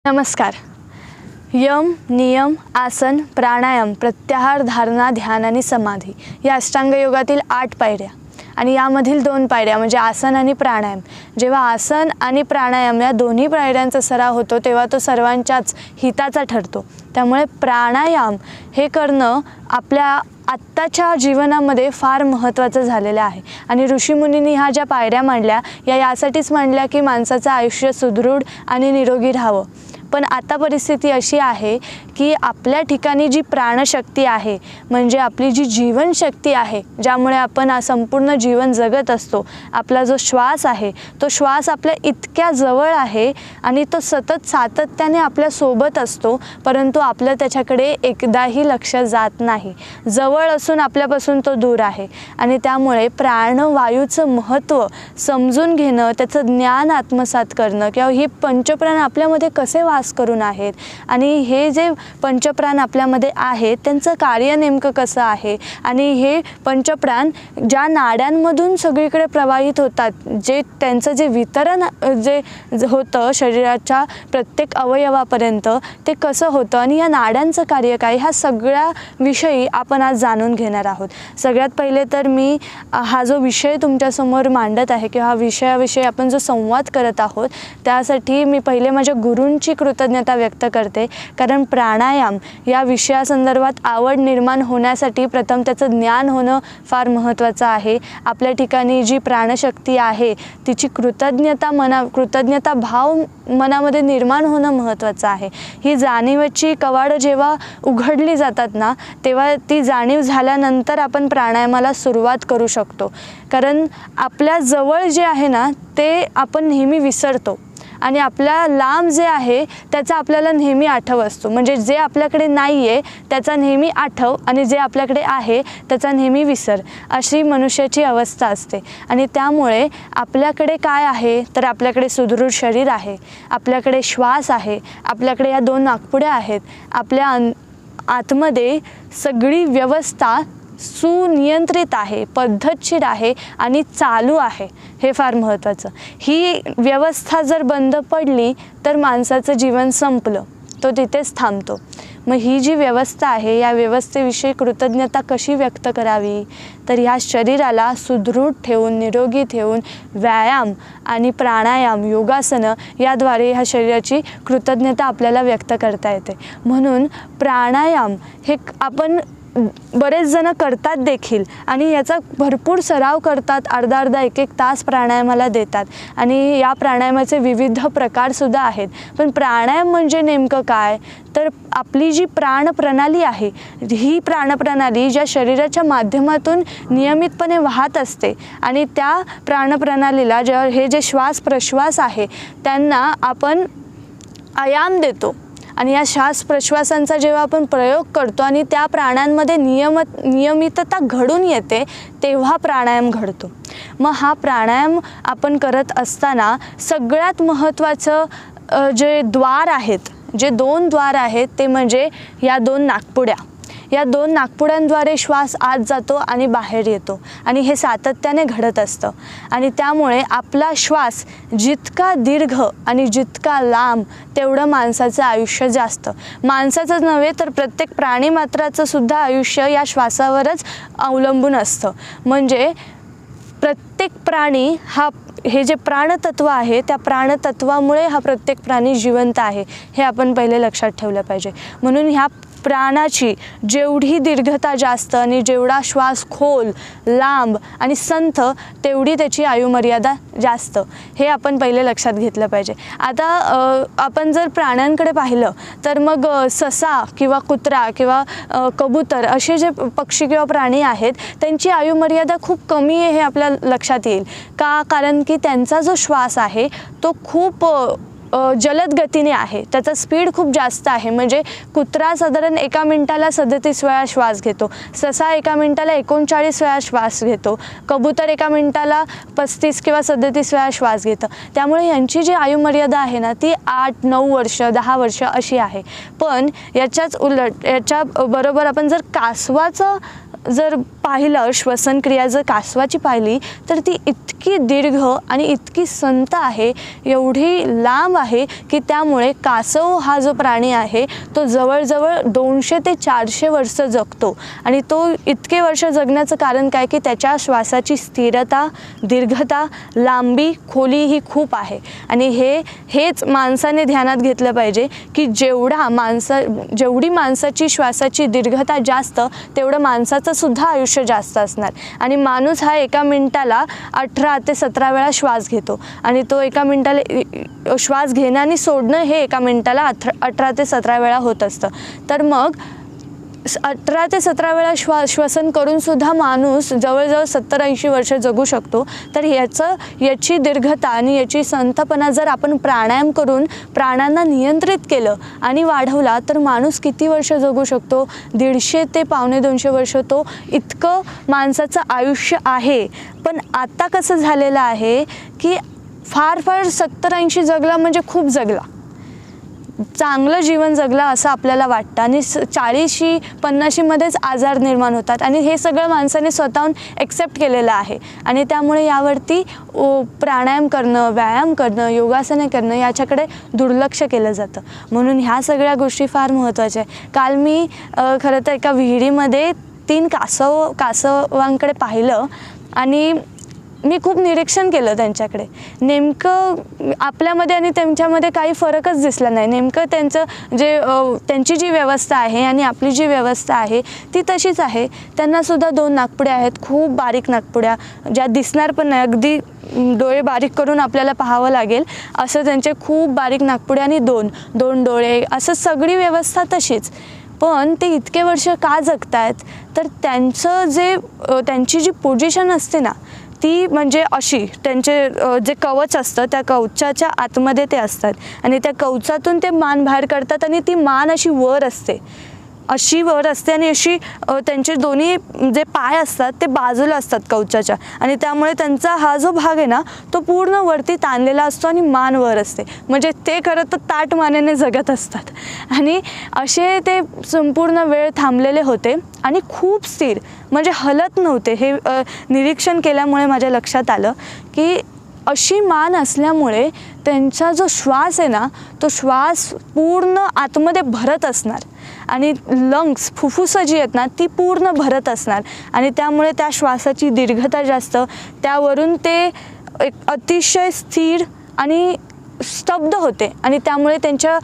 नमस्कार. यम, नियम, आसन, प्राणायाम, प्रत्याहार, धारणा, ध्यान आणि समाधी या अष्टांग योगातील 8 पायऱ्या आणि यामधील 2 पायऱ्या म्हणजे आसन आणि प्राणायाम. जेव्हा आसन आणि प्राणायाम या दोन्ही पायऱ्यांचा सराव होतो तेव्हा तो सर्वांच्याच हिताचा ठरतो. त्यामुळे प्राणायाम हे करणं आपल्या आत्ताच्या जीवनामध्ये फार महत्त्वाचं झालेलं आहे. आणि ऋषीमुनींनी ह्या ज्या पायऱ्या मांडल्या यासाठीच मांडल्या की माणसाचं आयुष्य सुदृढ आणि निरोगी राहावं. पण आता परिस्थिती अशी आहे की आपल्या ठिकाणी जी प्राणशक्ती आहे म्हणजे आपली जी जीवनशक्ती आहे ज्यामुळे आपण संपूर्ण जीवन जगत असतो, आपला जो श्वास आहे तो श्वास आपल्या इतक्या जवळ आहे आणि तो सतत सातत्याने आपल्या सोबत असतो, परंतु आपलं त्याच्याकडे एकदाही लक्ष जात नाही. जवळ असून आपल्यापासून तो दूर आहे. आणि त्यामुळे प्राणवायूचं महत्त्व समजून घेणं, त्याचं ज्ञान आत्मसात करणं किंवा ही पंचप्राण आपल्यामध्ये कसे वास करून आहेत आणि हे जे पंचप्राण आपल्यामध्ये आहेत त्यांचं कार्य नेमकं कसं आहे आणि हे पंचप्राण ज्या नाड्यांमधून सगळीकडे प्रवाहित होतात, जे त्यांचं जे वितरण जे होतं शरीराच्या प्रत्येक अवयवापर्यंत ते कसं होतं आणि या नाड्यांचं कार्य काय, ह्या सगळ्या विषयी आपण आज जाणून घेणार आहोत. सगळ्यात पहिले तर मी हा जो विषय तुमच्यासमोर मांडत आहे किंवा हा विषयाविषयी आपण जो संवाद करत आहोत त्यासाठी मी पहिले माझ्या गुरूंची कृतज्ञता व्यक्त करते. कारण प्राणायाम या विषयासंदर्भात आवड निर्माण होण्यासाठी प्रथम त्याचं ज्ञान होणं फार महत्त्वाचं आहे. आपल्या ठिकाणी जी प्राणशक्ती आहे तिची कृतज्ञता भाव मनामध्ये निर्माण होणं महत्त्वाचं आहे. ही जाणीवेची कवाडं जेव्हा उघडली जातात ना तेव्हा ती जाणीव झाल्यानंतर आपण प्राणायामाला सुरुवात करू शकतो. कारण आपल्या जवळ जे आहे ना ते आपण नेहमी विसरतो आणि आपल्या लांब जे आहे त्याचा आपल्याला नेहमी आठव असतो. म्हणजे जे आपल्याकडे नाही आहे त्याचा नेहमी आठव आणि जे आपल्याकडे आहे त्याचा नेहमी विसर, अशी मनुष्याची अवस्था असते. आणि त्यामुळे आपल्याकडे काय आहे तर आपल्याकडे सुदृढ शरीर आहे, आपल्याकडे श्वास आहे, आपल्याकडे या 2 नाकपुड्या आहेत, आपल्या आतमध्ये सगळी व्यवस्था सुनियंत्रित आहे, पद्धतशीर आहे आणि चालू आहे. हे फार महत्त्वाचं. ही व्यवस्था जर बंद पडली तर माणसाचं जीवन संपलं, तो तिथेच थांबतो. मग ही जी व्यवस्था आहे या व्यवस्थेविषयी कृतज्ञता कशी व्यक्त करावी तर ह्या शरीराला सुदृढ ठेवून, निरोगी ठेवून व्यायाम आणि प्राणायाम, योगासनं याद्वारे ह्या शरीराची कृतज्ञता आपल्याला व्यक्त करता येते. म्हणून प्राणायाम हे आपण बरेच जण करतात देखील आणि याचा भरपूर सराव करतात, अर्धा 1 तास प्राणायामाला देतात आणि या प्राणायामाचे विविध प्रकारसुद्धा आहेत. पण प्राणायाम म्हणजे नेमकं काय तर आपली जी प्राणप्रणाली आहे ही प्राणप्रणाली ज्या शरीराच्या माध्यमातून नियमितपणे वाहत असते आणि त्या प्राणप्रणालीला हे जे श्वास प्रश्वास आहे त्यांना आपण आयाम देतो. आणि या श्वास प्रश्वासांचा जेव्हा आपण प्रयोग करतो आणि त्या प्राणांमध्ये नियमितता घडून येते तेव्हा प्राणायाम घडतो. मग हा प्राणायाम आपण करत असताना सगळ्यात महत्त्वाचं जे द्वार आहेत, जे 2 द्वार आहेत ते म्हणजे या 2 नाकपुड्या. या 2 नाकपुड्यांद्वारे श्वास आत जातो आणि बाहेर येतो आणि हे सातत्याने घडत असतं. आणि त्यामुळे आपला श्वास जितका दीर्घ आणि जितका लांब तेवढं माणसाचं आयुष्य जास्त. माणसाचंच नव्हे तर प्रत्येक प्राणीमात्राचं सुद्धा आयुष्य या श्वासावरच अवलंबून असतं. म्हणजे प्रत्येक प्राणी हे जे प्राणतत्व आहे त्या प्राणतत्वामुळे हा प्रत्येक प्राणी जिवंत आहे, हे आपण पहिले लक्षात ठेवलं पाहिजे. म्हणून ह्या प्राणाची जेवढी दीर्घता जास्त आणि जेवढा श्वास खोल, लांब आणि संथ तेवढी त्याची आयुमर्यादा जास्त, हे आपण पहिले लक्षात घेतलं पाहिजे. आता आपण जर प्राण्यांकडे पाहिलं तर मग ससा किंवा कुत्रा किंवा कबूतर असे जे पक्षी किंवा प्राणी आहेत त्यांची आयुमर्यादा खूप कमी आहे हे आपल्या लक्षात येईल. का? कारण की त्यांचा जो श्वास आहे तो खूप जलद गतीने आहे, त्याचा स्पीड खूप जास्त आहे. म्हणजे कुत्रा साधारण 1 मिनिटाला 37 वेळा श्वास घेतो, ससा 1 मिनिटाला 39 वेळा श्वास घेतो, कबूतर 1 मिनिटाला 35 किंवा 37 वेळा श्वास घेतं. त्यामुळे यांची जी आयुमर्यादा आहे ना ती 8-9 वर्ष 10 वर्ष अशी आहे. पण याच्याच उलट याच्या बरोबर आपण जर कासवाचं जर पाहिलं श्वसनक्रिया जर कासवाची पाहिली तर ती इतकी दीर्घ आणि इतकी संत आहे, एवढी लांब आहे की त्यामुळे कासव हा जो प्राणी आहे तो जवळजवळ 200 ते 400 वर्ष जगतो. आणि तो इतके वर्ष जगण्याचं कारण काय की त्याच्या श्वासाची स्थिरता, दीर्घता, लांबी, खोली ही खूप आहे. आणि हेच माणसाने ध्यानात घेतलं पाहिजे की जेवढी माणसाची श्वासाची दीर्घता जास्त तेवढं माणसाचं सुद्धा आयुष्य जास्त असणार. आणि माणूस हा एका मिनिटाला 18 ते 17 वेळा श्वास घेतो आणि तो एका मिनिटाला श्वास घेणं आणि सोडणं हे एका मिनिटाला 18 ते 17 वेळा होत असतं. तर मग 18 ते 17 वेळा श्वसन करून सुद्धा माणूस जवळजवळ 70-80 वर्ष जगू शकतो. तर याची दीर्घता आणि याची संथपणा जर आपण प्राणायाम करून प्राणांना नियंत्रित केलं आणि वाढवला तर माणूस किती वर्ष जगू शकतो? 150 ते 150-200 वर्ष तो इतकं माणसाचं आयुष्य आहे. पण आता कसं झालेलं आहे की फार 70-80 जगला म्हणजे खूप जगला, चांगलं जीवन जगला असं आपल्याला वाटतं. आणि 40-50मध्येच आजार निर्माण होतात आणि हे सगळं माणसाने स्वतःहून ॲक्सेप्ट केलेलं आहे. आणि त्यामुळे यावरती प्राणायाम करणं, व्यायाम करणं, योगासने करणं याच्याकडे दुर्लक्ष केलं जातं. म्हणून ह्या सगळ्या गोष्टी फार महत्त्वाच्या आहे. काल मी खरं तर एका विहिरीमध्ये 3 कासवांकडे पाहिलं आणि मी खूप निरीक्षण केलं त्यांच्याकडे. नेमकं आपल्यामध्ये आणि त्यांच्यामध्ये काही फरकच दिसला नाही. नेमकं त्यांची जी व्यवस्था आहे आणि आपली जी व्यवस्था आहे ती तशीच आहे. त्यांनासुद्धा 2 नाकपुड्या आहेत, खूप बारीक नाकपुड्या, ज्या दिसणार पण नाही, अगदी डोळे बारीक करून आपल्याला पाहावं लागेल असं त्यांचे खूप बारीक नाकपुड्या आणि 2 डोळे, असं सगळी व्यवस्था तशीच. पण ते इतके वर्ष का जगतायत? तर त्यांची जी पोझिशन असते ना ती म्हणजे अशी, त्यांचे जे कवच असतं त्या कवचाच्या आतमध्ये ते असतात आणि त्या कवचातून ते मान बाहेर काढतात आणि ती मान अशी वर असते आणि अशी त्यांचे दोन्ही जे पाय असतात ते बाजूला असतात कवचाच्या. आणि त्यामुळे त्यांचा हा जो भाग आहे ना तो पूर्ण वरती ताणलेला असतो आणि मान वर असते. म्हणजे ते खरं तर ताठ मानेने जगत असतात. आणि असे ते संपूर्ण वेळ थांबलेले होते आणि खूप स्थिर, म्हणजे हलत नव्हते. हे निरीक्षण केल्यामुळे माझ्या लक्षात आलं की अशी मान असल्यामुळे त्यांचा जो श्वास आहे ना तो श्वास पूर्ण आतमध्ये भरत असणार आणि लंग्स, फुफ्फुसं जी आहेत ना ती पूर्ण भरत असणार आणि त्यामुळे त्या श्वासाची दीर्घता जास्त, त्यावरून ते एक अतिशय स्थिर आणि स्तब्ध होते आणि त्यामुळे त्यांच्या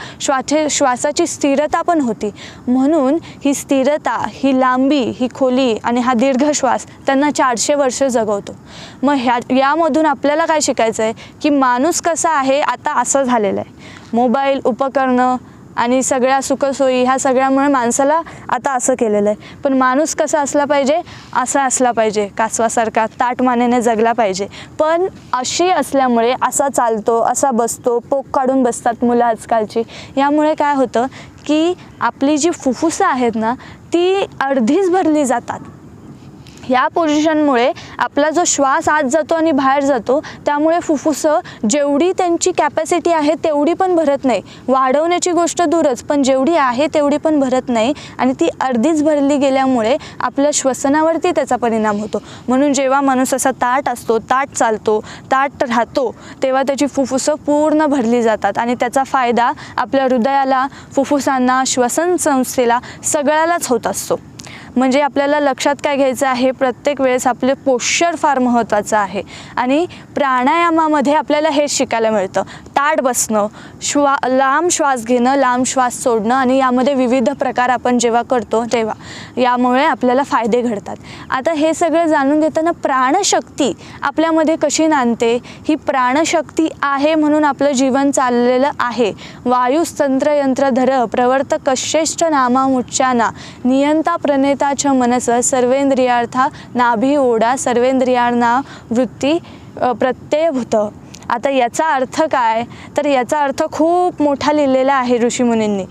श्वासाची स्थिरता पण होती. म्हणून ही स्थिरता, ही लांबी, ही खोली आणि हा दीर्घ श्वास त्यांना 400 वर्ष जगवतो. मग यामधून आपल्याला काय शिकायचं आहे की माणूस कसा आहे आता असं झालेलं आहे. मोबाईल, उपकरणं आणि सगळ्या सुखसोयी ह्या सगळ्यामुळे माणसाला आता असं केलेलं आहे. पण माणूस कसा असला पाहिजे? असा असला पाहिजे, कासवासारखा ताठ मानेने जगला पाहिजे. पण अशी असल्यामुळे असा चालतो, असा बसतो, पोक काढून बसतात मुलं आजकालची. यामुळे काय होतं की आपली जी फुफ्फुसं आहेत ना ती अर्धीच भरली जातात. या पोझिशनमुळे आपला जो श्वास आत जातो आणि बाहेर जातो, त्यामुळे फुफ्फुसं जेवढी त्यांची कॅपॅसिटी आहे तेवढी पण भरत नाही. वाढवण्याची गोष्ट दूरच, पण जेवढी आहे तेवढी पण भरत नाही आणि ती अर्धीच भरली गेल्यामुळे आपल्या श्वसनावरती त्याचा परिणाम होतो. म्हणून जेव्हा माणूस असा ताठ असतो, ताठ चालतो, ताठ राहतो, तेव्हा त्याची फुफ्फुसं पूर्ण भरली जातात आणि त्याचा फायदा आपल्या हृदयाला, फुफ्फुसांना, श्वसन संस्थेला सगळ्यालाच होत असतो. म्हणजे आपल्याला लक्षात काय घ्यायचं आहे, प्रत्येक वेळेस आपले पोश्चर फार महत्त्वाचं आहे. आणि प्राणायामामध्ये आपल्याला हेच शिकायला मिळतं. ताठ बसणं, लांब श्वास घेणं, लांब श्वास सोडणं आणि यामध्ये विविध प्रकार आपण जेव्हा करतो तेव्हा यामुळे आपल्याला फायदे घडतात. आता हे सगळं जाणून घेताना प्राणशक्ती आपल्यामध्ये कशी नांदते, ही प्राणशक्ती आहे म्हणून आपलं जीवन चाललेलं आहे. वायुस्तंत्र यंत्रधर प्रवर्त कश्रेष्ठ नामामुच्चाना नियंता प्रणेताच मनस सर्वेंद्रियार्था नाभी ओढा सर्वेंद्रियांना वृत्ती प्रत्ययभूत. आता याचा अर्थ काय? तर याचा अर्थ खूप मोठा लिहिलेला आहे ऋषीमुनींनी.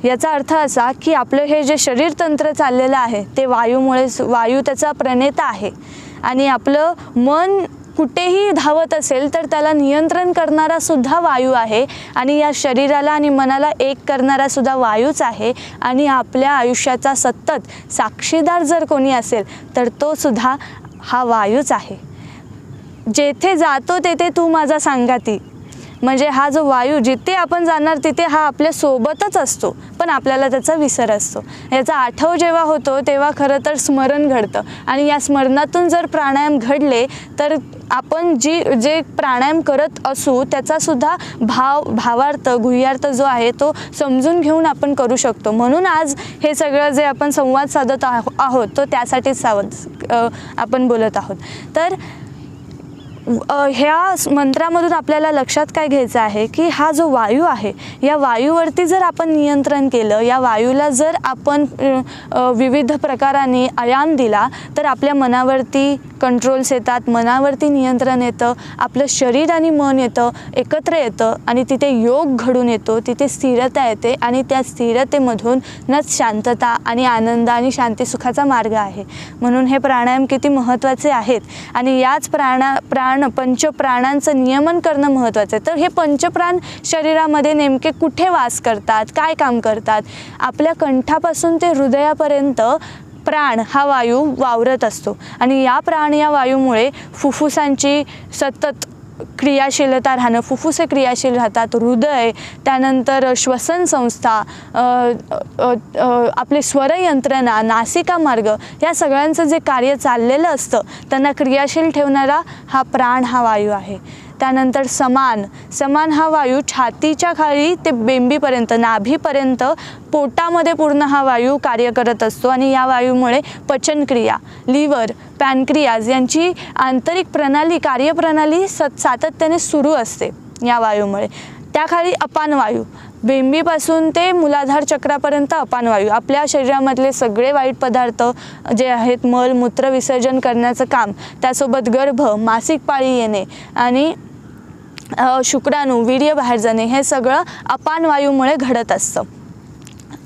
याचा अर्थ असा की आपलं हे जे शरीरतंत्र चाललेलं आहे ते वायू त्याचा प्रणेता आहे आणि आपलं मन कुठेही धावत असेल तर त्याला नियंत्रण करणारा सुद्धा वायू आहे आणि या शरीराला आणि मनाला एक करणारा सुद्धा वायूच आहे. आणि आपल्या आयुष्याचा सतत साक्षीदार जर कोणी असेल तर तो सुद्धा हा वायूच आहे. जेथे जातो तेथे तू माझा सांगाती, म्हणजे हा जो वायू जिथे आपण जाणार तिथे हा आपल्या सोबतच असतो, पण आपल्याला त्याचा विसर असतो. याचा आठव जेव्हा होतो तेव्हा खरं तर स्मरण घडतं आणि या स्मरणातून जर प्राणायाम घडले तर आपण जे प्राणायाम करत असू त्याचासुद्धा भावार्थ गुह्यार्थ जो आहे तो समजून घेऊन आपण करू शकतो. म्हणून आज हे सगळं जे आपण संवाद साधत आहोत तो त्यासाठीच आपण बोलत आहोत. तर ह्या मंत्रामधून आपल्याला लक्षात काय घ्यायचं आहे की हा जो वायू आहे या वायूवरती जर आपण नियंत्रण केलं, या वायूला जर आपण विविध प्रकाराने आयाम दिला तर आपल्या मनावरती कंट्रोल्स येतात, मनावरती नियंत्रण येतं, आपलं शरीर आणि मन एकत्र येतं आणि तिथे योग घडून येतो, तिथे स्थिरता येते आणि त्या स्थिरतेमधूनच शांतता आणि आनंद आणि शांतीसुखाचा मार्ग आहे. म्हणून हे प्राणायाम किती महत्त्वाचे आहेत आणि याच पंचप्राणांचं नियमन करणं महत्त्वाचं आहे. तर हे पंचप्राण शरीरामध्ये नेमके कुठे वास करतात, काय काम करतात? आपल्या कंठापासून ते हृदयापर्यंत प्राण हा वायू वावरत असतो आणि या वायूमुळे फुफ्फुसांची सतत क्रियाशीलता राहणं, फुफ्फुसे क्रियाशील राहतात, हृदय, त्यानंतर श्वसन संस्था, आपली स्वरयंत्रणा, नासिका मार्ग या सगळ्यांचं जे कार्य चाललेलं असतं त्यांना क्रियाशील ठेवणारा हा प्राण हा वायू आहे. त्यानंतर समान हा वायू छातीच्या खाली ते बेंबीपर्यंत नाभीपर्यंत पोटामध्ये पूर्ण हा वायू कार्य करत असतो आणि या वायूमुळे पचनक्रिया, लिव्हर, पॅनक्रियाज यांची आंतरिक कार्यप्रणाली सातत्याने सुरू असते या वायूमुळे. त्याखाली अपान वायू, बेंबीपासून ते मूलाधार चक्रापर्यंत अपान वायू आपल्या शरीरामधले सगळे वाईट पदार्थ जे आहेत, मल मूत्र विसर्जन करण्याचं काम, त्यासोबत गर्भ, मासिक पाळी येणे आणि शुक्राणू, वीर्य बाहेर जाणे हे सगळं अपान वायूमुळे घडत असतं.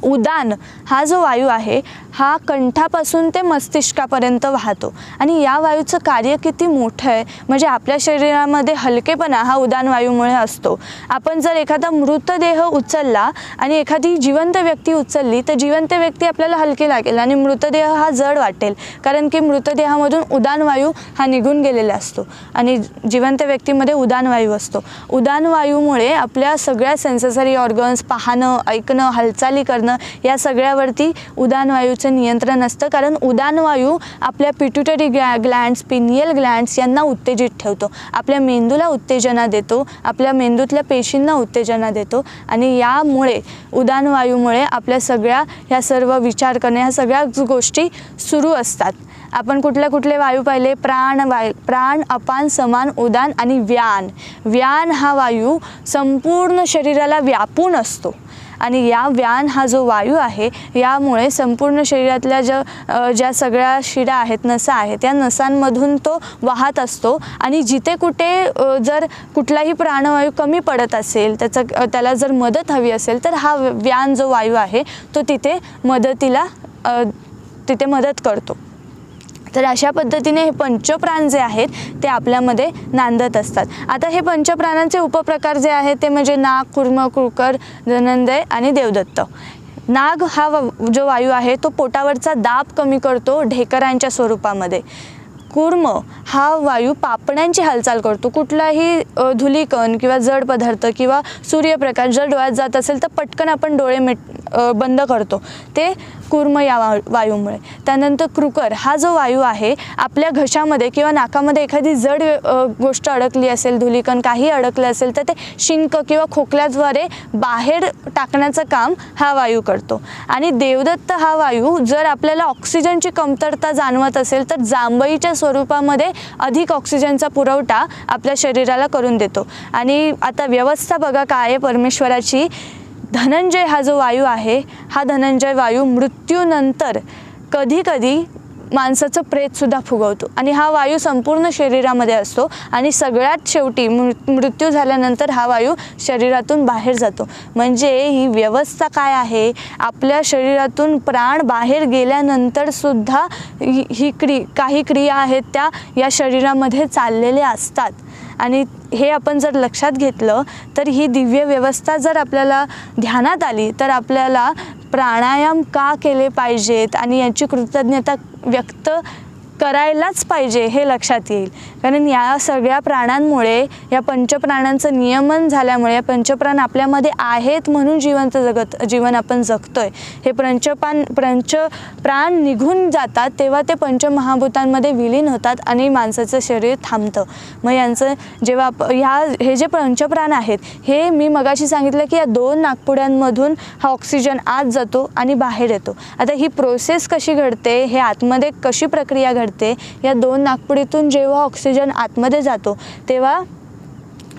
उदान हा जो वायू आहे हा कंठापासून ते मस्तिष्कापर्यंत वाहतो आणि या वायूचं कार्य किती मोठं आहे, म्हणजे आपल्या शरीरामध्ये हलकेपणा हा उदान वायूमुळे असतो. आपण जर एखादा मृतदेह उचलला आणि एखादी जिवंत व्यक्ती उचलली तर जिवंत व्यक्ती आपल्याला हलकी लागेल आणि मृतदेह हा जड वाटेल, कारण की मृतदेहामधून उदान वायू हा निघून गेलेला असतो आणि जिवंत व्यक्तीमध्ये उदान वायू असतो. उदान वायूमुळे आपल्या सगळ्या सेन्सरी ऑर्गन्स, पाहणं, ऐकणं, हालचाली करणं या सगळ्यावरती उदान वायूचं नियंत्रण असतं, कारण उदान वायू आपल्या पिट्युटरी ग्लँड्स, पिनियल ग्लँड्स यांना उत्तेजित ठेवतो, आपल्या मेंदूला उत्तेजना देतो, आपल्या मेंदूतल्या पेशींना उत्तेजना देतो आणि यामुळे उदान वायूमुळे आपल्या सगळ्या ह्या सर्व विचार करणे ह्या सगळ्या गोष्टी सुरू असतात. आपण कुठले वायू पाहिले? प्राण, अपान, समान, उदान आणि व्यान हा वायू संपूर्ण शरीराला व्यापून असतो आणि या व्यान हा जो वायू आहे यामुळे संपूर्ण शरीरातल्या ज्या सगळ्या शिरा आहेत, नसा आहेत, या नसांमधून तो वाहत असतो आणि जिथे कुठे जर कुठलाही प्राणवायू कमी पडत असेल, त्याला जर मदत हवी असेल तर हा व्यान जो वायू आहे तो तिथे मदत करतो. तर अशा पद्धतीने हे पंचप्राण जे आहेत ते आपल्यामध्ये नांदत असतात. आता हे पंचप्राणांचे उपप्रकार जे आहेत ते म्हणजे नाग, कूर्म, कुकर, धनंजय आणि देवदत्त. नाग हा जो वायू आहे तो पोटावरचा दाब कमी करतो ढेकरांच्या स्वरूपामध्ये. कूर्म हा वायू पापण्यांची हालचाल करतो. कुठलाही धुलीकण किंवा जड पदार्थ किंवा सूर्यप्रकाश जर डोळ्यात जात असेल तर पटकन आपण डोळे बंद करतो, ते कूर्म या वायूमुळे. त्यानंतर क्रुकर हा जो वायू आहे आपल्या घशामध्ये किंवा नाकामध्ये एखादी जड गोष्ट अडकली असेल, धुलीकण काही अडकलं असेल तर ते शिंक किंवा खोकल्याद्वारे बाहेर टाकण्याचं काम हा वायू करतो. आणि देवदत्त हा वायू जर आपल्याला ऑक्सिजनची कमतरता जाणवत असेल तर जांभईच्या स्वरूपामध्ये अधिक ऑक्सिजनचा पुरवठा आपल्या शरीराला करून देतो. आणि आता व्यवस्था बघा काय आहे परमेश्वराची. धनंजय हा जो वायू आहे हा धनंजय वायू मृत्यूनंतर कधी माणसाचं प्रेतसुद्धा फुगवतो आणि हा वायू संपूर्ण शरीरामध्ये असतो आणि सगळ्यात शेवटी मृत्यू झाल्यानंतर हा वायू शरीरातून बाहेर जातो. म्हणजे ही व्यवस्था काय आहे, आपल्या शरीरातून प्राण बाहेर गेल्यानंतरसुद्धा काही क्रिया आहेत त्या या शरीरामध्ये चाललेल्या असतात. आणि हे आपण जर लक्षात घेतलं तर ही दिव्य व्यवस्था जर आपल्याला ध्यानात आली तर आपल्याला प्राणायाम का केले पाहिजेत आणि याची कृतज्ञता व्यक्त करायलाच पाहिजे हे लक्षात येईल. कारण या सगळ्या प्राणांमुळे, या पंचप्राणांचं नियमन झाल्यामुळे, या पंचप्राण आपल्यामध्ये आहेत म्हणून जीवन आपण जगतोय. हे पंचप्राण निघून जातात तेव्हा ते पंचमहाभूतांमध्ये विलीन होतात आणि माणसाचं शरीर थांबतं. मग यांचं जेव्हा हे जे पंचप्राण आहेत हे मी मगाशी सांगितलं की या 2 नाकपुड्यांमधून हा ऑक्सिजन आत जातो आणि बाहेर येतो. आता ही प्रोसेस कशी घडते, हे आतमध्ये कशी प्रक्रिया घडते, या 2 नाकपुडीतून जेव्हा ऑक्सिजन आतमध्ये जातो तेव्हा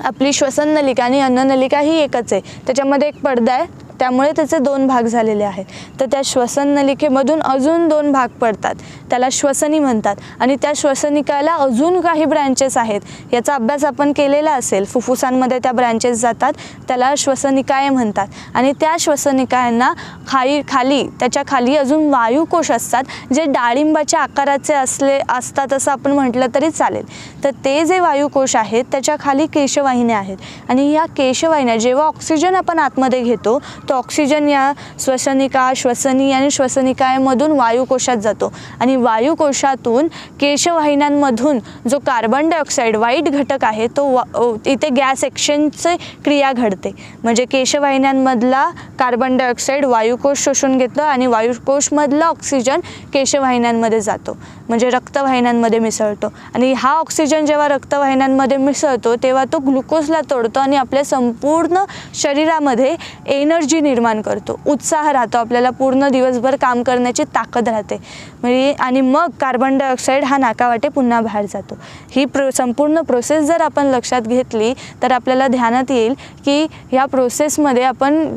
आपली श्वसन नलिका आणि अन्ननलिका ही एकच आहे. त्याच्यामध्ये एक पडदा आहे, त्यामुळे त्याचे 2 भाग झालेले आहेत. तर त्या श्वसन नलिकेमधून अजून 2 भाग पडतात, त्याला श्वसनी म्हणतात. आणि त्या श्वसनिकाला अजून काही ब्रँचेस आहेत, याचा अभ्यास आपण केलेला असेल. फुफ्फुसांमध्ये त्या ब्रँचेस जातात, त्याला श्वसनिकाय म्हणतात. आणि त्या श्वसनिकायांना खाली त्याच्या खाली अजून वायुकोश असतात, जे डाळिंबाच्या आकाराचे असतात असं आपण म्हटलं तरी चालेल. तर ते जे वायुकोश आहेत त्याच्या खाली केशवाहिन्या आहेत. आणि या केशवाहिन्या जेव्हा ऑक्सिजन आपण आतमध्ये घेतो तो ऑक्सिजन या श्वसनी आणि श्वसनिकामधून वायुकोशात जातो आणि वायुकोशातून केशवाहिन्यांमधून जो कार्बन डायऑक्साईड व्हाईट घटक आहे तो इथे गॅस एक्सचेंजची क्रिया घडते. म्हणजे केशवाहिन्यांमधला कार्बन डायऑक्साईड वायुकोश शोषून घेतलं आणि वायुकोशमधला ऑक्सिजन केशवाहिन्यांमध्ये जातो, म्हणजे रक्तवाहिन्यांमध्ये मिसळतो. आणि हा ऑक्सिजन जेव्हा रक्तवाहिन्यांमध्ये मिसळतो तेव्हा तो ग्लुकोजला तोडतो आणि आपल्या संपूर्ण शरीरामध्ये एनर्जी निर्माण करतो, उत्साह राहतो, आपल्याला पूर्ण दिवसभर काम करण्याची ताकद राहते. म्हणजे आणि मग कार्बन डायऑक्साईड हा नाकावाटे पुन्हा बाहेर जातो. ही संपूर्ण प्रोसेस जर आपण लक्षात घेतली तर आपल्याला ध्यानात येईल की ह्या प्रोसेसमध्ये आपण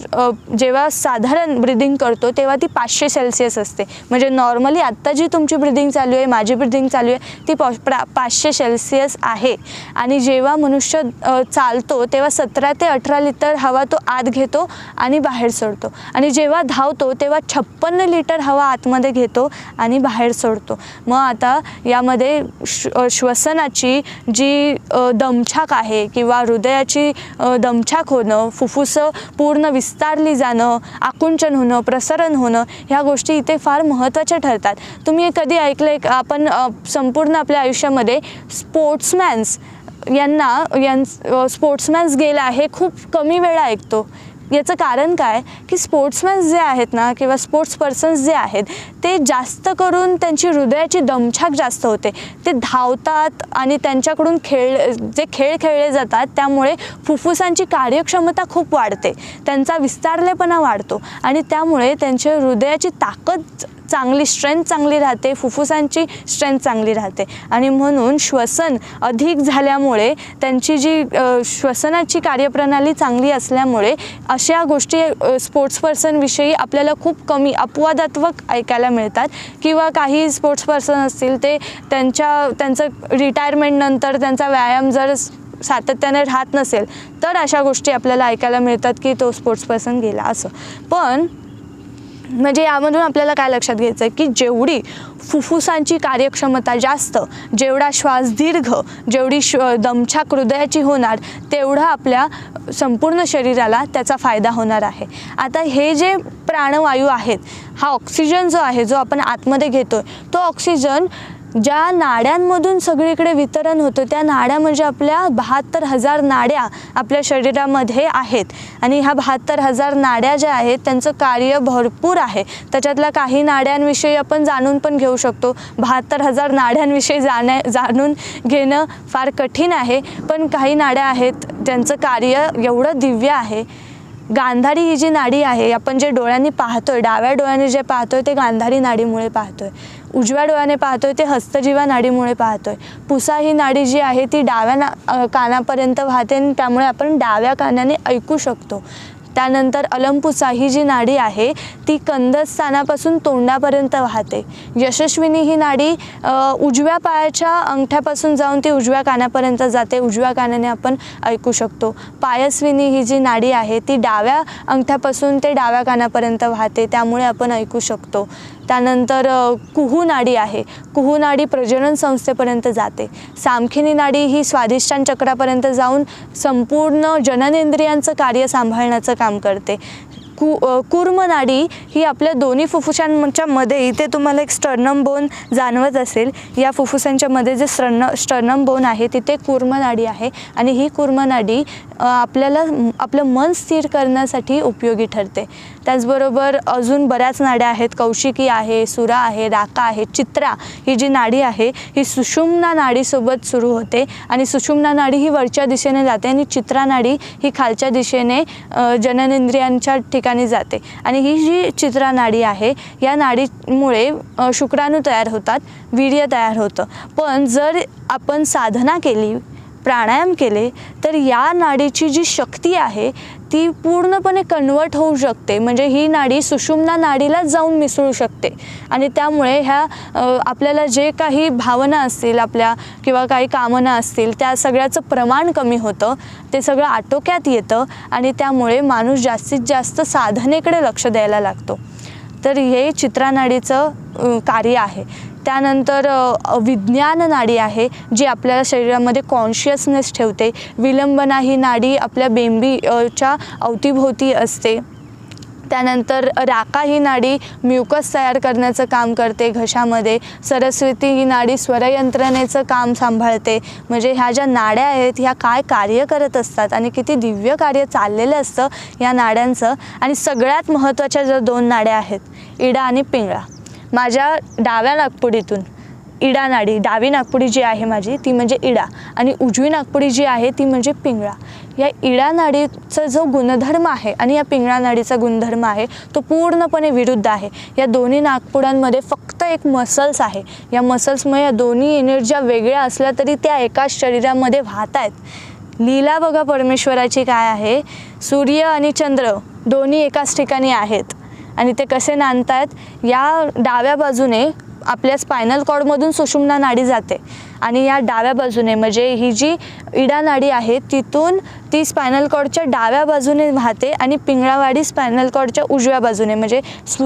जेव्हा साधारण ब्रिदिंग करतो तेव्हा ती 500 सेल्सिअस असते. म्हणजे नॉर्मली आत्ता जी तुमची ब्रिदिंग चालू आहे, माझी ब्रिदिंग चालू आहे, ती 500 सेल्सिअस आहे. आणि जेव्हा मनुष्य चालतो तेव्हा 17 ते 18 लिटर हवा तो आत घेतो आणि बाहेर सोडतो. आणि जेव्हा धावतो तेव्हा 56 लिटर हवा आतमध्ये घेतो आणि बाहेर सोडतो. मग आता यामध्ये श्वसनाची जी दमछाक आहे किंवा हृदयाची दमछाक होणं, फुफ्फुसं पूर्ण विस्तारली जाणं, आकुंचन होणं, प्रसरण होणं, ह्या गोष्टी इथे फार महत्त्वाच्या ठरतात. तुम्ही कधी ऐकलं आहे, आपण संपूर्ण आपल्या आयुष्यामध्ये स्पोर्ट्समॅन्स गेला हे खूप कमी वेळा ऐकतो. याचं कारण काय की स्पोर्ट्समॅन्स जे आहेत ना किंवा स्पोर्ट्स पर्सन्स जे आहेत ते जास्त करून त्यांची हृदयाची दमछाक जास्त होते. ते धावतात आणि त्यांच्याकडून जे खेळ खेळले जातात त्यामुळे फुफ्फुसांची कार्यक्षमता खूप वाढते, त्यांचा विस्तारलेपणा वाढतो आणि त्यामुळे त्यांच्या हृदयाची ताकद स्ट्रेंथ चांगली राहते, फुफ्फुसांची स्ट्रेंथ चांगली राहते. आणि म्हणून श्वसन अधिक झाल्यामुळे त्यांची जी श्वसनाची कार्यप्रणाली चांगली असल्यामुळे अशा गोष्टी स्पोर्ट्स पर्सनविषयी आपल्याला खूप कमी अपवादात्मक ऐकायला मिळतात. किंवा काही स्पोर्ट्स पर्सन असतील ते त्यांचं रिटायरमेंटनंतर त्यांचा व्यायाम जर सातत्याने राहत नसेल तर अशा गोष्टी आपल्याला ऐकायला मिळतात की तो स्पोर्ट्स पर्सन गेला असं. पण म्हणजे यामधून आपल्याला काय लक्षात घ्यायचं आहे की जेवढी फुफ्फुसांची कार्यक्षमता जास्त, जेवढा श्वास दीर्घ, जेवढी दमछाक हृदयाची होणार तेवढा आपल्या संपूर्ण शरीराला त्याचा फायदा होणार आहे. आता हे जे प्राणवायू आहेत, हा ऑक्सिजन जो आहे जो आपण आतमध्ये घेतो तो ऑक्सिजन ज्या नाड्यांमधून सगळीकडे वितरण होतं त्या नाड्या म्हणजे आपल्या 72,000 नाड्या आपल्या शरीरामध्ये आहेत. आणि ह्या 72,000 नाड्या ज्या आहेत त्यांचं कार्य भरपूर आहे. त्याच्यातल्या काही नाड्यांविषयी आपण जाणून पण घेऊ शकतो. 72,000 नाड्यांविषयी जाणून घेणं फार कठीण आहे, पण काही नाड्या आहेत ज्यांचं कार्य एवढं दिव्य आहे. गांधारी ही जी नाडी आहे, आपण जे डोळ्यांनी पाहतोय, डाव्या डोळ्याने जे पाहतोय ते गांधारी नाडीमुळे पाहतोय, उजव्या डोळ्याने पाहतोय ते हस्तजिवा नाडीमुळे पाहतोय. पुसा ही नाडी जी आहे ती डाव्या कानापर्यंत वाहते आणि त्यामुळे आपण डाव्या कानाने ऐकू शकतो. त्यानंतर अलंपुसा ही जी नाडी आहे ती कंदस्थानापासून तोंडापर्यंत वाहते. यशस्विनी ही नाडी उजव्या पायाच्या अंगठ्यापासून जाऊन ती उजव्या कानापर्यंत जाते, उजव्या कानाने आपण ऐकू शकतो. पायस्विनी ही जी नाडी आहे ती डाव्या अंगठ्यापासून ते डाव्या कानापर्यंत वाहते, त्यामुळे आपण ऐकू शकतो. त्यानंतर कुहू नाडी आहे, कुहू नाडी प्रजनन संस्थेपर्यंत जाते. सामखिनी नाडी ही स्वाधिष्ठान चक्रापर्यंत जाऊन संपूर्ण जननेंद्रियांचं कार्य सांभाळण्याचं काम करते. कूर्म नाडी ही आपल्या दोन्ही फुफ्फुसांच्या मध्ये, इथे तुम्हाला एक स्टर्नम बोन जाणवत असेल, या फुफ्फुसांच्या मध्ये जे स्टर्नम बोन आहे तिथे कूर्म नाडी आहे आणि ही कूर्म नाडी आपल्याला आपलं मन स्थिर करण्यासाठी उपयोगी ठरते. त्याचबरोबर अजून बऱ्याच नाड्या आहेत, कौशिकी आहे, सुरा आहे, राका आहे. चित्रा ही जी नाडी आहे ही सुषुम्ना नाडीसोबत सुरू होते आणि सुषुम्ना नाडी ही वरच्या दिशेने जाते आणि चित्रा नाडी ही खालच्या दिशेने जननेंद्रियांच्या ठिकाणी जाते. आणि ही जी चित्रा नाडी आहे या नाडीमुळे शुक्राणू तयार होतात, वीर्य तयार होतं. पण जर आपण साधना केली, प्राणायाम केले तर या नाडीची जी शक्ती आहे ती पूर्णपणे कन्वर्ट होऊ शकते. म्हणजे ही नाडी सुषुम्ना नाडीलाच जाऊन मिसळू शकते आणि त्यामुळे ह्या आपल्याला जे काही भावना असतील आपल्या किंवा काही कामना असतील त्या सगळ्याचं प्रमाण कमी होतं, ते सगळं आटोक्यात येतं आणि त्यामुळे माणूस जास्तीत जास्त साधनेकडे लक्ष द्यायला लागतो. तर हे चित्रा नाडीचं कार्य आहे. त्यानंतर विज्ञान नाडी आहे जी आपल्याला शरीरामध्ये कॉन्शियसनेस ठेवते. विलंबना ही नाडी आपल्या बेंबीच्या अवतीभोवती असते. त्यानंतर राका ही नाडी म्युकस तयार करण्याचं काम करते घशामध्ये. सरस्वती ही नाडी स्वरयंत्रणेचं काम सांभाळते. म्हणजे ह्या ज्या नाड्या आहेत ह्या काय कार्य करत असतात आणि किती दिव्य कार्य चाललेलं असतं या नाड्यांचं. आणि सगळ्यात महत्त्वाच्या ज्या दोन नाड्या आहेत, इडा आणि पिंगळा. माझ्या डाव्या नाकपुडीतून इडा नाडी, डावी नाकपुडी जी आहे माझी ती म्हणजे इडा आणि उजवी नाकपुडी जी आहे ती म्हणजे पिंगळा. या इडा नाडीचा जो गुणधर्म आहे आणि या पिंगळा नाडीचा गुणधर्म आहे तो पूर्णपणे विरुद्ध आहे. या दोन्ही नाकपुड्यांमध्ये फक्त एक मसल्स आहे. या मसल्समुळे या दोन्ही एनर्ज्या वेगळ्या असल्या तरी त्या एकाच शरीरामध्ये वाहत आहेत. लीला बघा परमेश्वराची काय आहे, सूर्य आणि चंद्र दोन्ही एकाच ठिकाणी आहेत आणि ते कसे नांदतायत. या डाव्या बाजूने आपल्या स्पायनल कॉर्डमधून सुषुम्ना नाडी जाते आणि या डाव्या बाजूने म्हणजे ही जी इडा नाडी आहे तिथून ती स्पायनल कॉर्डच्या डाव्या बाजूने वाहते आणि पिंगळावाडी स्पायनल कॉर्डच्या उजव्या बाजूने म्हणजे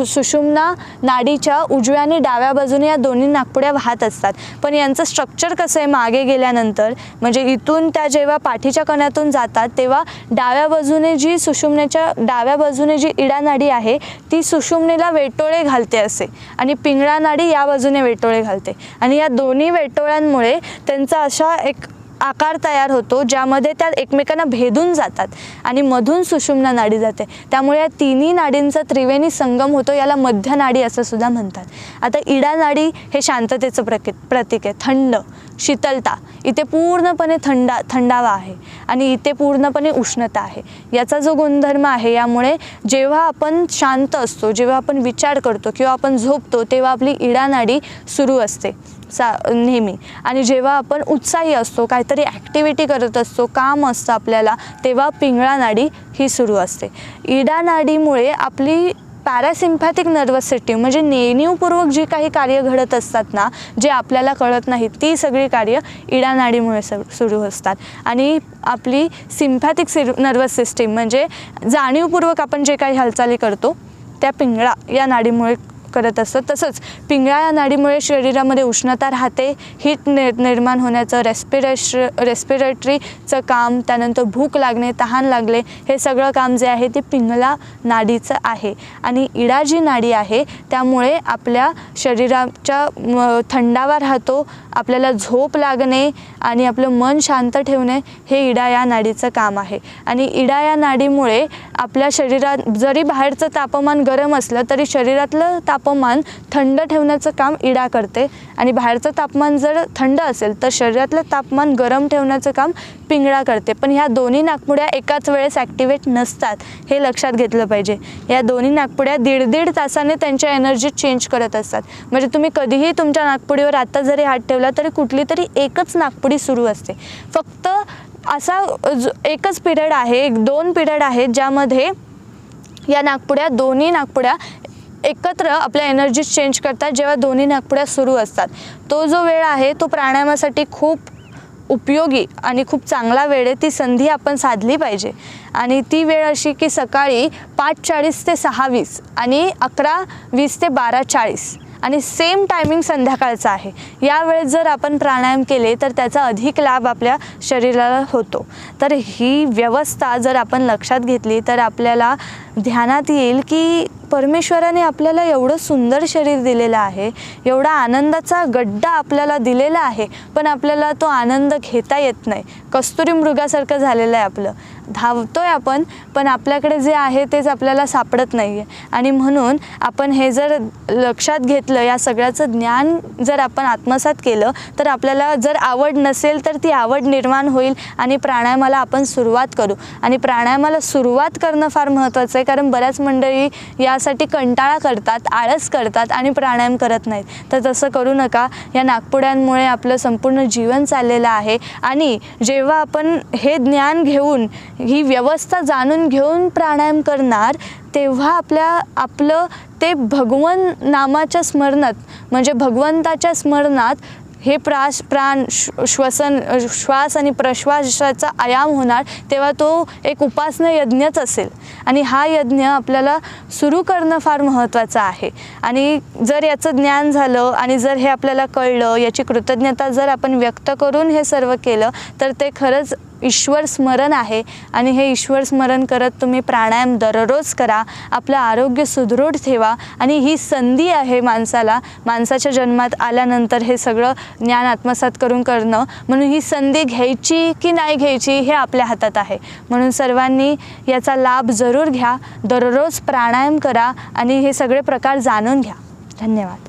सुषुम्ना नाडीच्या उजव्या आणि डाव्या बाजूने या दोन्ही नाकपुड्या वाहत असतात. पण यांचं स्ट्रक्चर कसं आहे, मागे गेल्यानंतर म्हणजे इथून त्या जेव्हा पाठीच्या कण्यातून जातात तेव्हा डाव्या बाजूने जी सुषुम्नेच्या डाव्या बाजूने जी इडा नाडी आहे ती सुषुम्नेला वेटोळे घालते असे आणि पिंगळा नाडी या बाजूने वेटोळे घालते आणि या दोन्ही वेटोळ्यांमुळे त्यांचा अशा एक आकार तयार होतो ज्यामध्ये त्या एकमेकांना भेदून जातात आणि मधून सुषुम्ना नाडी जाते. त्यामुळे या तिन्ही नाडींचा त्रिवेणी संगम होतो, याला मध्य नाडी असं सुद्धा म्हणतात. आता इडा नाडी हे शांततेचं प्रतीक आहे, थंड, शीतलता. इथे पूर्णपणे थंडावा आहे आणि इथे पूर्णपणे उष्णता आहे. याचा जो गुणधर्म आहे यामुळे जेव्हा आपण शांत असतो, जेव्हा आपण विचार करतो किंवा आपण झोपतो तेव्हा आपली इडा नाडी सुरू असते नेहमी. आणि जेव्हा आपण उत्साही असतो, काहीतरी ॲक्टिव्हिटी करत असतो, काम असतं आपल्याला, तेव्हा पिंगळा नाडी ही सुरू असते. इडा नाडीमुळे आपली पॅरासिम्पॅथिक नर्वस सिस्टीम म्हणजे नेणीवपूर्वक जी काही कार्य घडत असतात ना, जे आपल्याला कळत नाही, ती सगळी कार्य इडा नाडीमुळे सुरू असतात. आणि आपली सिम्पॅथिक नर्वस सिस्टीम म्हणजे जाणीवपूर्वक आपण जे काही हालचाली करतो त्या पिंगळा या नाडीमुळे करत असतो. तसंच पिंगळा या नाडीमुळे शरीरामध्ये उष्णता राहते, हीट निर्माण होण्याचं, रेस्पिरेटरीचं काम, त्यानंतर भूक लागणे, तहान लागले, हे सगळं काम जे आहे ते पिंगळा नाडीचं आहे. आणि इडा जी नाडी आहे त्यामुळे आपल्या शरीराच्या थंडावा राहतो, आपल्याला झोप लागणे आणि आपलं मन शांत ठेवणे हे इडा या नाडीचं काम आहे. आणि इडा या नाडीमुळे आपल्या शरीरात जरी बाहेरचं तापमान गरम असलं तरी शरीरातलं तापमान थंड ठेवण्याचं काम इडा करते आणि बाहेरचं तापमान जर थंड असेल तर शरीरातलं तापमान गरम ठेवण्याचं काम पिंगळा करते. पण ह्या दोन्ही नाकपुड्या एकाच वेळेस ॲक्टिवेट नसतात, हे लक्षात घेतलं पाहिजे. या दोन्ही नाकपुड्या दीड तासाने त्यांच्या एनर्जी चेंज करत असतात. म्हणजे तुम्ही कधीही तुमच्या नाकपुडीवर आत्ता जरी हात ठेवला तरी कुठली तरी एकच नाकपुडी सुरू असते. फक्त असा एकच पिरियड आहे, 2 पिरियड आहेत ज्यामध्ये या नाकपुड्या, दोन्ही नाकपुड्या एकत्र आपल्या एनर्जी चेंज करतात जेव्हा दोन्ही नाकपुड्या सुरू असतात. तो जो वेळ आहे तो प्राणायामासाठी खूप उपयोगी आणि खूप चांगला वेळ आहे. ती संधी आपण साधली पाहिजे. आणि ती वेळ अशी की सकाळी 5:40 ते 6:20 आणि 11:20 ते 12:40 आणि सेम टायमिंग संध्याकाळचा आहे. या वेळेत जर आपण प्राणायाम केले तर त्याचा अधिक लाभ आपल्या शरीराला होतो. तर ही व्यवस्था जर आपण लक्षात घेतली तर आपल्याला ध्यानात येईल की परमेश्वराने आपल्याला एवढं सुंदर शरीर दिलेलं आहे, एवढा आनंदाचा गड्डा आपल्याला दिलेला आहे, पण आपल्याला तो आनंद घेता येत नाही. कस्तुरी मृगासारखं झालेलं आहे आपलं. धावतोय आपण, पण आपल्याकडे जे आहे तेच आपल्याला सापडत नाही आहे. आणि म्हणून आपण हे जर लक्षात घेतलं, या सगळ्याचं ज्ञान जर आपण आत्मसात केलं तर आपल्याला जर आवड नसेल तर ती आवड निर्माण होईल आणि प्राणायामाला आपण सुरुवात करू. आणि प्राणायामाला सुरुवात करणं फार महत्त्वाचं आहे, कारण बऱ्याच मंडळी यासाठी कंटाळा करतात, आळस करतात आणि प्राणायाम करत नाहीत. तर तसं करू नका. या नाकपुड्यांमुळे आपलं संपूर्ण जीवन चाललेलं आहे. आणि जेव्हा आपण हे ज्ञान घेऊन, ही व्यवस्था जाणून घेऊन प्राणायाम करणार, तेव्हा आपलं ते भगवन नामाच्या स्मरणात, म्हणजे भगवंताच्या स्मरणात हे श्वास आणि प्रश्वासाचा आयाम होणार. तेव्हा तो एक उपासना यज्ञच असेल. आणि हा यज्ञ आपल्याला सुरू करणं फार महत्त्वाचं आहे. आणि जर याचं ज्ञान झालं आणि जर हे आपल्याला कळलं, याची कृतज्ञता जर आपण व्यक्त करून हे सर्व केलं तर ते खरंच ईश्वर स्मरण आहे. आणि हे ईश्वर स्मरण करत तुम्ही प्राणायाम दररोज करा. आपलं आरोग्य सुदृढ ठेवा. आणि ही संधी आहे माणसाच्या जन्मात आल्यानंतर हे सगळं ज्ञान आत्मसात करून करणं. म्हणून ही संधी घ्यायची की नाही घ्यायची हे आपल्या हातात आहे. म्हणून सर्वांनी याचा लाभ जरूर घ्या. दररोज प्राणायाम करा आणि हे सगळे प्रकार जाणून घ्या. धन्यवाद.